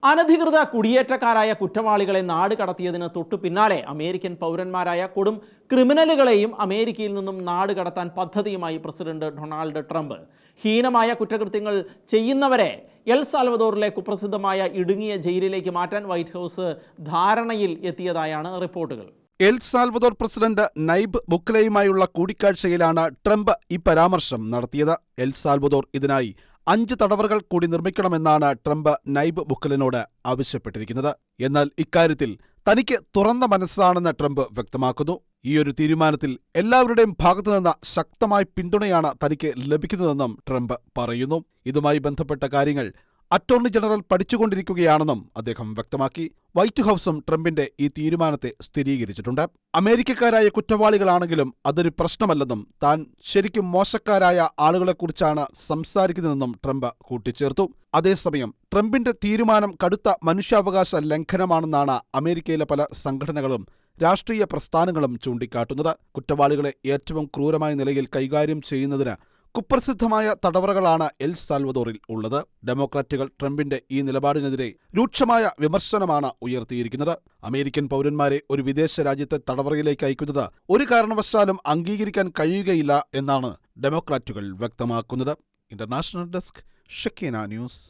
അനധികൃത കുടിയേറ്റക്കാരായ കുറ്റവാളികളെ നാട് കടത്തിയതിന് തൊട്ടു പിന്നാലെ അമേരിക്കൻ പൗരന്മാരായ കൊടും ക്രിമിനലുകളെയും അമേരിക്കയിൽ നിന്നും നാട് കടത്താൻ പദ്ധതിയുമായി പ്രസിഡന്റ് ഡൊണാൾഡ് ട്രംപ്. ഹീനമായ കുറ്റകൃത്യങ്ങൾ ചെയ്യുന്നവരെ എൽ സാൽവദോറിലെ കുപ്രസിദ്ധമായ ഇടുങ്ങിയ ജയിലിലേക്ക് മാറ്റാൻ വൈറ്റ് ഹൗസ് ധാരണയിൽ എത്തിയതായാണ് റിപ്പോർട്ടുകൾ. എൽ സാൽവദോർ പ്രസിഡന്റ് നൈബ് ബുക്കലെയുമായുള്ള കൂടിക്കാഴ്ചയിലാണ് ട്രംപ് ഈ പരാമർശം നടത്തിയത്. എൽ സാൽവദോർ ഇതിനായി 5 തടവറകൾ കൂടി നിർമ്മിക്കണമെന്നാണ് ട്രംപ് നൈബ് ബുക്കലിനോട് ആവശ്യപ്പെട്ടിരിക്കുന്നത്. എന്നാൽ ഇക്കാര്യത്തിൽ തനിക്ക് തുറന്ന മനസ്സാണെന്ന് ട്രംപ് വ്യക്തമാക്കുന്നു. ഈയൊരു തീരുമാനത്തിൽ എല്ലാവരുടെയും ഭാഗത്തുനിന്ന് ശക്തമായ പിന്തുണയാണ് തനിക്ക് ലഭിക്കുന്നതെന്നും ട്രംപ് പറയുന്നു. ഇതുമായി ബന്ധപ്പെട്ട കാര്യങ്ങൾ അറ്റോർണി ജനറൽ പഠിച്ചുകൊണ്ടിരിക്കുകയാണെന്നും അദ്ദേഹം വ്യക്തമാക്കി. വൈറ്റ് ഹൗസും ട്രംപിന്റെ ഈ തീരുമാനത്തെ സ്ഥിരീകരിച്ചിട്ടുണ്ട്. അമേരിക്കക്കാരായ കുറ്റവാളികളാണെങ്കിലും അതൊരു പ്രശ്നമല്ലെന്നും താൻ ശരിക്കും മോശക്കാരായ ആളുകളെക്കുറിച്ചാണ് സംസാരിക്കുന്നതെന്നും ട്രംപ് കൂട്ടിച്ചേർത്തു. അതേസമയം ട്രംപിന്റെ തീരുമാനം കടുത്ത മനുഷ്യാവകാശ ലംഘനമാണെന്നാണ് അമേരിക്കയിലെ പല സംഘടനകളും രാഷ്ട്രീയ പ്രസ്ഥാനങ്ങളും ചൂണ്ടിക്കാട്ടുന്നത്. കുറ്റവാളികളെ ഏറ്റവും ക്രൂരമായ നിലയിൽ കൈകാര്യം ചെയ്യുന്നതിന് കുപ്രസിദ്ധമായ തടവറകളാണ് എൽ സാൽവദോറിൽ ഉള്ളത്. ഡെമോക്രാറ്റുകൾ ട്രംപിന്റെ ഈ നിലപാടിനെതിരെ രൂക്ഷമായ വിമർശനമാണ് ഉയർത്തിയിരിക്കുന്നത്. അമേരിക്കൻ പൗരന്മാരെ ഒരു വിദേശ രാജ്യത്തെ തടവറയിലേക്ക് അയക്കുന്നത് ഒരു കാരണവശാലും അംഗീകരിക്കാൻ കഴിയുകയില്ല എന്നാണ് ഡെമോക്രാറ്റുകൾ വ്യക്തമാക്കുന്നത്. International desk, Shekinah news.